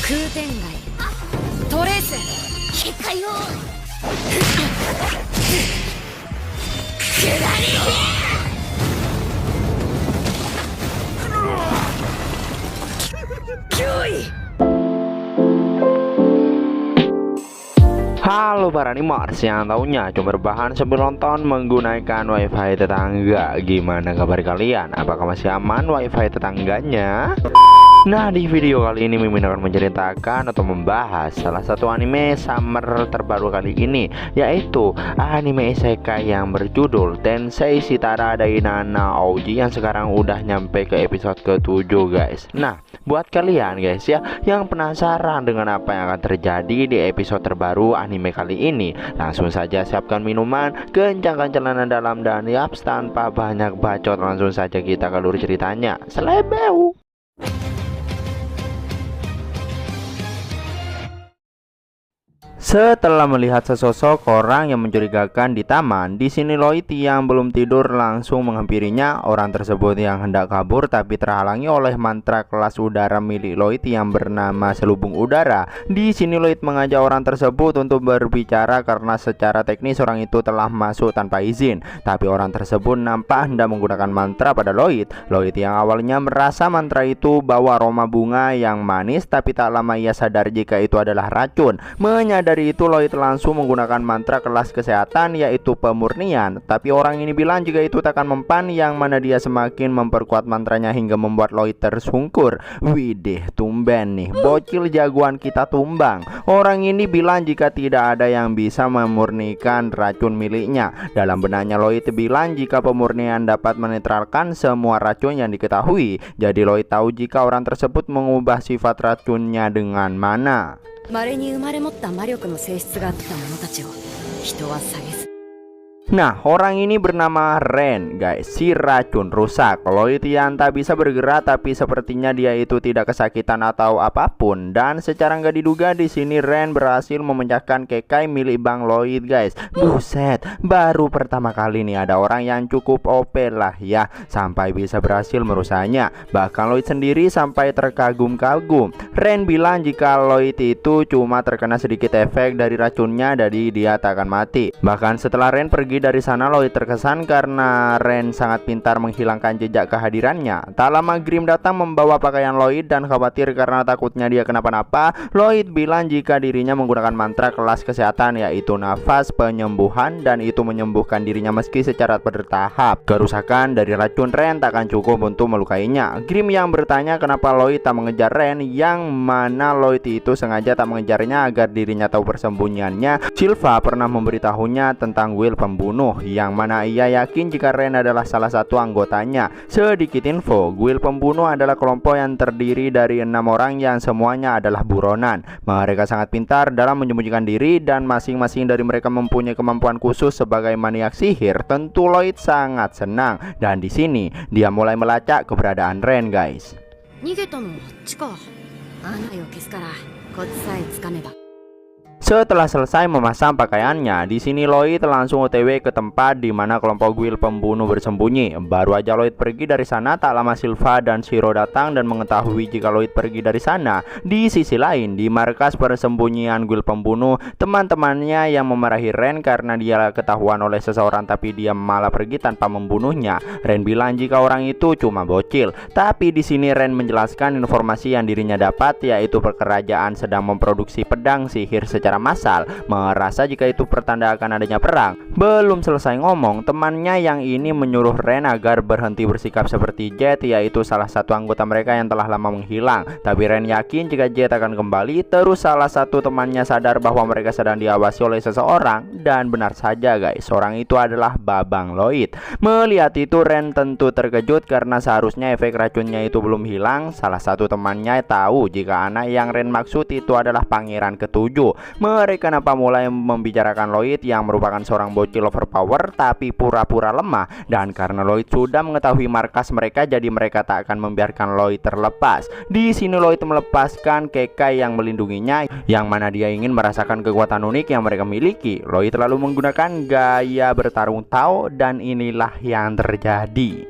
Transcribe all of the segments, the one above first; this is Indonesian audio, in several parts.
空天外トレース結界を下り脅威。 Halo para animers yang taunya cuma berbahan sambil nonton menggunakan wifi tetangga. Gimana kabar kalian? Apakah masih aman wifi tetangganya? Nah, di video kali ini Mimin akan menceritakan atau membahas salah satu anime summer terbaru kali ini, yaitu anime isekai yang berjudul Tensei Shitara Dainana Ouji yang sekarang udah nyampe ke episode ke-7 guys. Nah, buat kalian guys ya yang penasaran dengan apa yang akan terjadi di episode terbaru anime kali ini, langsung saja siapkan minuman, kencangkan celana dalam, dan yaps, tanpa banyak bacot langsung saja kita ke alur ceritanya. Selebeu. Setelah melihat sesosok orang yang mencurigakan di taman, di sini Lloyd yang belum tidur langsung menghampirinya. Orang tersebut yang hendak kabur tapi terhalangi oleh mantra kelas udara milik Lloyd yang bernama selubung udara. Di sini Lloyd mengajak orang tersebut untuk berbicara karena secara teknis orang itu telah masuk tanpa izin. Tapi orang tersebut nampak hendak menggunakan mantra pada Lloyd. Lloyd yang awalnya merasa mantra itu bawa aroma bunga yang manis, tapi tak lama ia sadar jika itu adalah racun. Menyadari itu Lloyd langsung menggunakan mantra kelas kesehatan, yaitu pemurnian. Tapi orang ini bilang jika itu takkan mempan, yang mana dia semakin memperkuat mantranya hingga membuat Lloyd tersungkur. Widih, tumben nih, bocil jagoan kita tumbang. Orang ini bilang jika tidak ada yang bisa memurnikan racun miliknya. Dalam benaknya Lloyd bilang jika pemurnian dapat menetralkan semua racun yang diketahui. Jadi Lloyd tahu jika orang tersebut mengubah sifat racunnya dengan mana. 稀に生まれ持った魔力の性質があった者たちを人は蔑す。 Nah, orang ini bernama Ren, guys, si racun rusak. Lloyd yang tak bisa bergerak, tapi sepertinya dia itu tidak kesakitan atau apapun. Dan secara nggak diduga di sini Ren berhasil memecahkan kekai milik Bang Lloyd, guys. Buset, baru pertama kali nih ada orang yang cukup OP lah ya, sampai bisa berhasil merusaknya. Bahkan Lloyd sendiri sampai terkagum-kagum. Ren bilang jika Lloyd itu cuma terkena sedikit efek dari racunnya, jadi dia tak akan mati. Bahkan setelah Ren pergi dari sana, Lloyd terkesan karena Ren sangat pintar menghilangkan jejak kehadirannya. Tak lama Grim datang membawa pakaian Lloyd dan khawatir karena takutnya dia kenapa-napa. Lloyd bilang jika dirinya menggunakan mantra kelas kesehatan, yaitu nafas penyembuhan, dan itu menyembuhkan dirinya meski secara bertahap. Kerusakan dari racun Ren tak akan cukup untuk melukainya. Grim yang bertanya kenapa Lloyd tak mengejar Ren, yang mana Lloyd itu sengaja tak mengejarnya agar dirinya tahu persembunyiannya. Silva pernah memberitahunya tentang Will pembunuh, yang mana ia yakin jika Ren adalah salah satu anggotanya. Sedikit info, Will pembunuh adalah kelompok yang terdiri dari 6 orang yang semuanya adalah buronan. Mereka sangat pintar dalam menyembunyikan diri dan masing-masing dari mereka mempunyai kemampuan khusus sebagai maniak sihir. Tentu Lloyd sangat senang, dan di sini dia mulai melacak keberadaan Ren, guys. 逃げたのはあっちか。穴を消すからコツさえつかめば。 Setelah selesai memasang pakaiannya, di sini Lloyd langsung OTW ke tempat di mana kelompok Will pembunuh bersembunyi. Baru aja Lloyd pergi dari sana, tak lama Silva dan Shiro datang dan mengetahui jika Lloyd pergi dari sana. Di sisi lain, di markas persembunyian Will pembunuh, teman-temannya yang memarahi Ren karena dia ketahuan oleh seseorang tapi dia malah pergi tanpa membunuhnya. Ren bilang jika orang itu cuma bocil. Tapi di sini Ren menjelaskan informasi yang dirinya dapat, yaitu kerajaan sedang memproduksi pedang sihir secara massal, merasa jika itu pertanda akan adanya perang. Belum selesai ngomong, temannya yang ini menyuruh Ren agar berhenti bersikap seperti Jet, yaitu salah satu anggota mereka yang telah lama menghilang. Tapi Ren yakin jika Jet akan kembali. Terus salah satu temannya sadar bahwa mereka sedang diawasi oleh seseorang, dan benar saja guys, orang itu adalah Babang Lloyd. Melihat itu Ren tentu terkejut karena seharusnya efek racunnya itu belum hilang. Salah satu temannya tahu jika anak yang Ren maksud itu adalah Pangeran ke-7. Mereka nampak mulai membicarakan Lloyd yang merupakan seorang bocil overpower tapi pura-pura lemah. Dan karena Lloyd sudah mengetahui markas mereka, jadi mereka tak akan membiarkan Lloyd terlepas. Di sini Lloyd melepaskan kekai yang melindunginya, yang mana dia ingin merasakan kekuatan unik yang mereka miliki. Lloyd lalu menggunakan gaya bertarung Tao, dan inilah yang terjadi.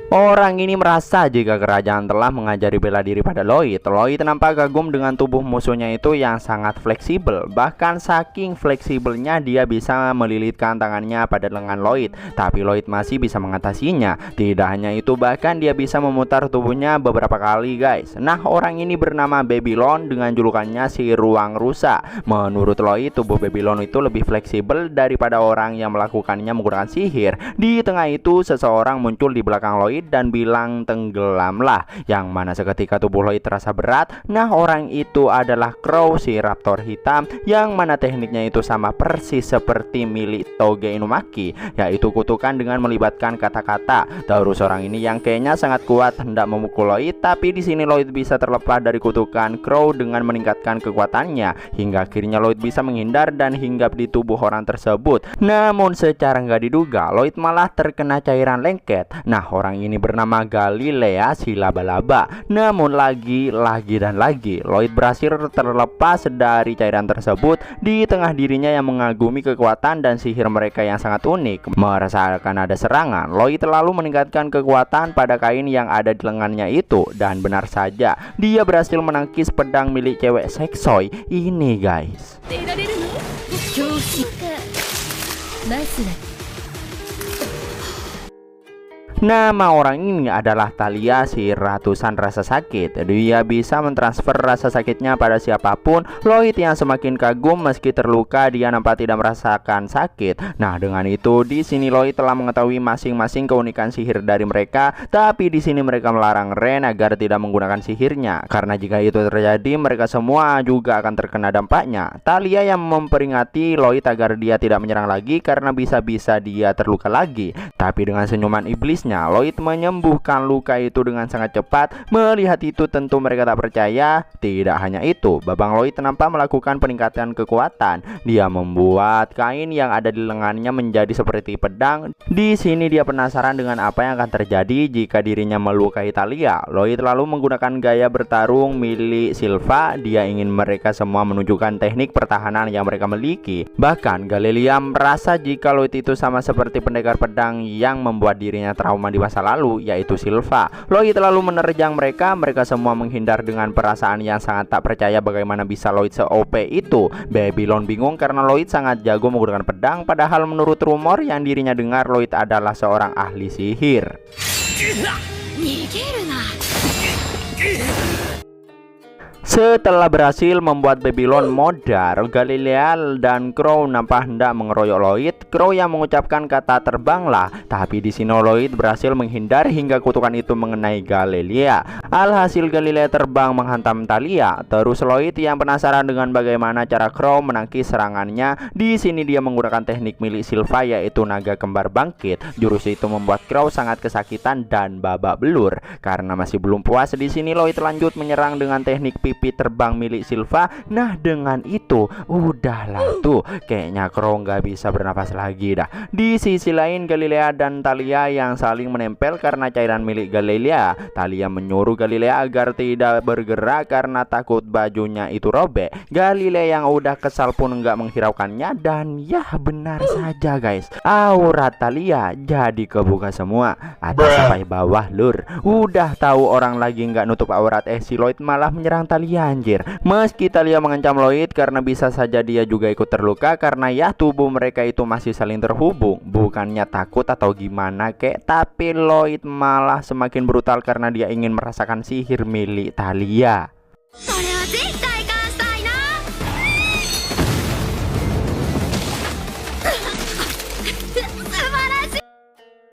Orang ini merasa jika kerajaan telah mengajari bela diri pada Lloyd. Lloyd nampak kagum dengan tubuh musuhnya itu yang sangat fleksibel. Bahkan saking fleksibelnya dia bisa melilitkan tangannya pada lengan Lloyd. Tapi Lloyd masih bisa mengatasinya. Tidak hanya itu, bahkan dia bisa memutar tubuhnya beberapa kali, guys. Nah, orang ini bernama Babylon dengan julukannya si Ruang Rusa. Menurut Lloyd, tubuh Babylon itu lebih fleksibel daripada orang yang melakukannya menggunakan sihir. Di tengah itu, seseorang muncul di belakang Lloyd dan bilang tenggelamlah, yang mana seketika tubuh Lloyd terasa berat. Nah, orang itu adalah Crow, si raptor hitam, yang mana tekniknya itu sama persis seperti milik Toge Inumaki, yaitu kutukan dengan melibatkan kata-kata. Terus orang ini yang kayaknya sangat kuat hendak memukul Lloyd, tapi di sini Lloyd bisa terlepas dari kutukan Crow dengan meningkatkan kekuatannya hingga akhirnya Lloyd bisa menghindar dan hinggap di tubuh orang tersebut. Namun secara nggak diduga Lloyd malah terkena cairan lengket. Nah, orang ini bernama Galilea si laba-laba. Namun lagi Lloyd berhasil terlepas dari cairan tersebut. Di tengah dirinya yang mengagumi kekuatan dan sihir mereka yang sangat unik. Merasakan ada serangan, Lloyd lalu meningkatkan kekuatan pada kain yang ada di lengannya itu. Dan benar saja, dia berhasil menangkis pedang milik cewek seksoi ini, guys. Nama orang ini adalah Thalia, si ratusan rasa sakit. Dia bisa mentransfer rasa sakitnya pada siapapun. Lloyd yang semakin kagum meski terluka dia nampak tidak merasakan sakit. Nah, dengan itu di sini Lloyd telah mengetahui masing-masing keunikan sihir dari mereka. Tapi di sini mereka melarang Ren agar tidak menggunakan sihirnya, karena jika itu terjadi mereka semua juga akan terkena dampaknya. Thalia yang memperingati Lloyd agar dia tidak menyerang lagi karena bisa-bisa dia terluka lagi. Tapi dengan senyuman iblisnya, Lloyd menyembuhkan luka itu dengan sangat cepat. Melihat itu tentu mereka tak percaya. Tidak hanya itu, Babang Lloyd nampak melakukan peningkatan kekuatan. Dia membuat kain yang ada di lengannya menjadi seperti pedang. Di sini dia penasaran dengan apa yang akan terjadi jika dirinya melukai Thalia. Lloyd lalu menggunakan gaya bertarung milik Silva. Dia ingin mereka semua menunjukkan teknik pertahanan yang mereka miliki. Bahkan Galilea merasa jika Lloyd itu sama seperti pendekar pedang yang membuat dirinya trauma di masa lalu, yaitu Silva. Lloyd lalu menerjang mereka. Mereka semua menghindar dengan perasaan yang sangat tak percaya bagaimana bisa Lloyd se-OP itu. Babylon bingung karena Lloyd sangat jago menggunakan pedang, padahal menurut rumor yang dirinya dengar Lloyd adalah seorang ahli sihir. Setelah berhasil membuat Babylon modar, Galilea dan Crow nampak hendak mengeroyok Lloyd. Crow yang mengucapkan kata terbanglah, tapi di sini Lloyd berhasil menghindar hingga kutukan itu mengenai Galilea. Alhasil Galilea terbang menghantam Thalia. Terus Lloyd yang penasaran dengan bagaimana cara Crow menangkis serangannya. Di sini dia menggunakan teknik milik Silva, yaitu naga kembar bangkit. Jurus itu membuat Crow sangat kesakitan dan babak belur. Karena masih belum puas, di sini Lloyd lanjut menyerang dengan teknik pipi terbang milik Silva. Nah, dengan itu udahlah tuh, kayaknya Crow nggak bisa bernapas lagi dah. Di sisi lain Galilea dan Thalia yang saling menempel karena cairan milik Galilea. Thalia menyuruh Galilea agar tidak bergerak karena takut bajunya itu robek. Galilea yang udah kesal pun nggak menghiraukannya, dan ya benar saja guys, aurat Thalia jadi kebuka semua atas sampai bawah lur. Udah tahu orang lagi nggak nutup aurat, si Lloyd malah menyerang Thalia, anjir. Meski Thalia mengancam Lloyd karena bisa saja dia juga ikut terluka, karena ya tubuh mereka itu masih saling terhubung. Bukannya takut atau gimana kek, tapi Lloyd malah semakin brutal karena dia ingin merasakan sihir milik Thalia.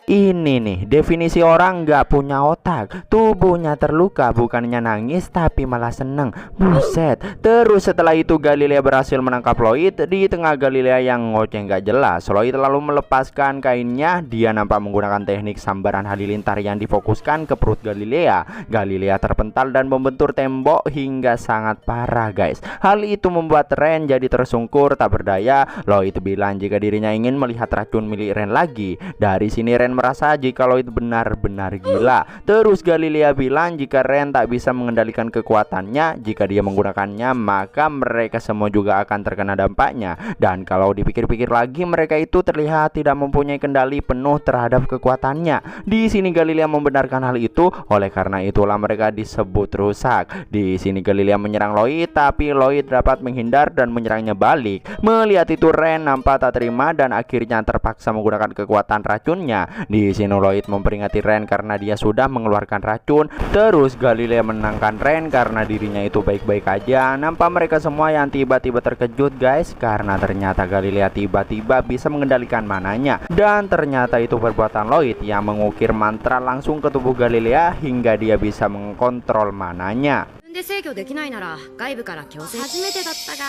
Ini nih definisi orang nggak punya otak. Tubuhnya terluka, bukannya nangis tapi malah seneng. Buset. Terus setelah itu Galilea berhasil menangkap Lloyd. Di tengah Galilea yang ngoceh nggak jelas, Lloyd lalu melepaskan kainnya. Dia nampak menggunakan teknik sambaran halilintar yang difokuskan ke perut Galilea. Galilea terpental dan membentur tembok hingga sangat parah guys. Hal itu membuat Ren jadi tersungkur tak berdaya. Lloyd bilang jika dirinya ingin melihat racun milik Ren lagi. Dari sini Ren merasa jika Lloyd benar-benar gila. Terus Galilea bilang jika Ren tak bisa mengendalikan kekuatannya, jika dia menggunakannya maka mereka semua juga akan terkena dampaknya. Dan kalau dipikir-pikir lagi, mereka itu terlihat tidak mempunyai kendali penuh terhadap kekuatannya. Di sini Galilea membenarkan hal itu, oleh karena itulah mereka disebut rusak. Di sini Galilea menyerang Lloyd, tapi Lloyd dapat menghindar dan menyerangnya balik. Melihat itu Ren nampak tak terima dan akhirnya terpaksa menggunakan kekuatan racunnya. Di sini Lloyd memperingati Ren karena dia sudah mengeluarkan racun. Terus Galilea menenangkan Ren karena dirinya itu baik-baik aja. Nampak mereka semua yang tiba-tiba terkejut guys, karena ternyata Galilea tiba-tiba bisa mengendalikan mananya. Dan ternyata itu perbuatan Lloyd yang mengukir mantra langsung ke tubuh Galilea hingga dia bisa mengkontrol mananya. で制御できないなら外部から強制初めてだったが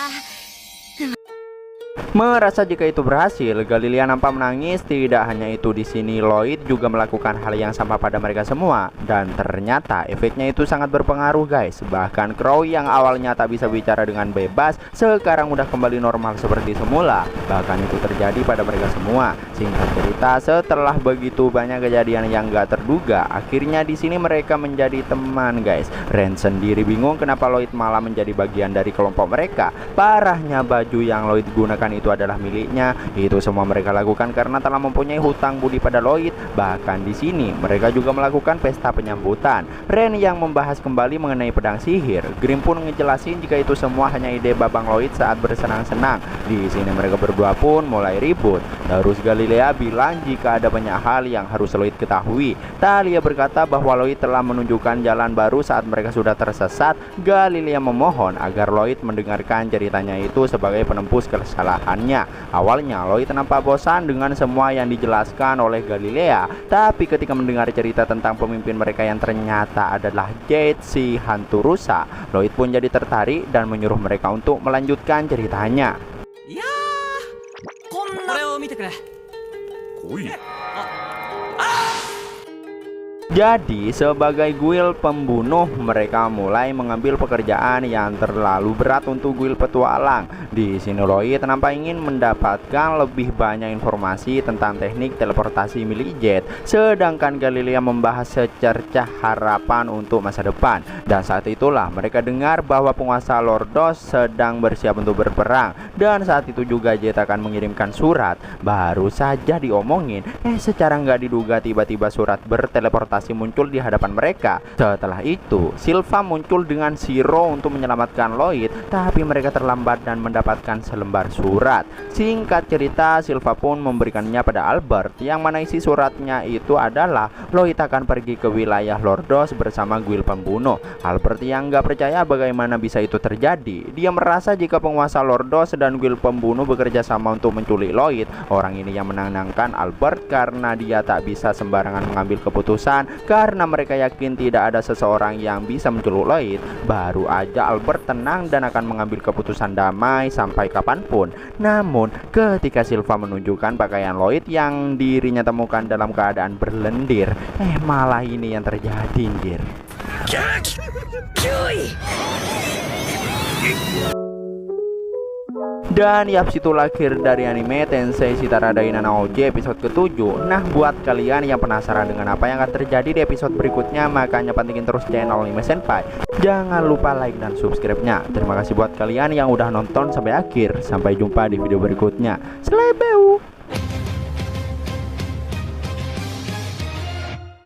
Merasa jika itu berhasil, Galilea nampak menangis. Tidak hanya itu, di sini Lloyd juga melakukan hal yang sama pada mereka semua. Dan ternyata efeknya itu sangat berpengaruh guys. Bahkan Crow yang awalnya tak bisa bicara dengan bebas, sekarang udah kembali normal seperti semula. Bahkan itu terjadi pada mereka semua. Singkat cerita, setelah begitu banyak kejadian yang gak terduga, akhirnya di sini mereka menjadi teman guys. Ren sendiri bingung kenapa Lloyd malah menjadi bagian dari kelompok mereka. Parahnya baju yang Lloyd gunakan itu adalah miliknya. Itu semua mereka lakukan karena telah mempunyai hutang budi pada Lloyd. Bahkan di sini mereka juga melakukan pesta penyambutan. Ren yang membahas kembali mengenai pedang sihir. Grim pun ngejelasin jika itu semua hanya ide babang Lloyd saat bersenang-senang. Di sini mereka berdua pun mulai ribut. Terus Galilea bilang jika ada banyak hal yang harus Lloyd ketahui. Talia berkata bahwa Lloyd telah menunjukkan jalan baru saat mereka sudah tersesat. Galilea memohon agar Lloyd mendengarkan ceritanya itu sebagai penembus kesalahan. Awalnya Lloyd nampak bosan dengan semua yang dijelaskan oleh Galilea, tapi ketika mendengar cerita tentang pemimpin mereka yang ternyata adalah Jade, si hantu rusa, Lloyd pun jadi tertarik dan menyuruh mereka untuk melanjutkan ceritanya. Ya, Jadi sebagai guild pembunuh, mereka mulai mengambil pekerjaan yang terlalu berat untuk guild petualang. Di sini Lloyd nampak ingin mendapatkan lebih banyak informasi tentang teknik teleportasi milik Jade, sedangkan Galilea membahas secercah harapan untuk masa depan. Dan saat itulah mereka dengar bahwa penguasa Lordos sedang bersiap untuk berperang, dan saat itu juga Jade akan mengirimkan surat. Baru saja diomongin, secara nggak diduga tiba-tiba surat berteleportasi muncul di hadapan mereka. Setelah itu Silva muncul dengan Zero untuk menyelamatkan Lloyd, tapi mereka terlambat dan mendapatkan selembar surat. Singkat cerita, Silva pun memberikannya pada Albert, yang mana isi suratnya itu adalah Lloyd akan pergi ke wilayah Lordos bersama guild pembunuh. Albert yang nggak percaya bagaimana bisa itu terjadi. Dia merasa jika penguasa Lordos dan guild pembunuh bekerja sama untuk menculik Lloyd. Orang ini yang menenangkan Albert karena dia tak bisa sembarangan mengambil keputusan, karena mereka yakin tidak ada seseorang yang bisa menculik Lloyd. Baru aja Albert tenang dan akan mengambil keputusan damai sampai kapanpun. Namun ketika Silva menunjukkan pakaian Lloyd yang dirinya temukan dalam keadaan berlendir, malah ini yang terjadi anjir. Dan yap, situ lahir dari anime Tensei Shitara Daina Naoji episode ke-7. Nah, buat kalian yang penasaran dengan apa yang akan terjadi di episode berikutnya, makanya pantengin terus channel Anime Senpai. Jangan lupa like dan subscribe-nya. Terima kasih buat kalian yang udah nonton sampai akhir. Sampai jumpa di video berikutnya. Slebeu.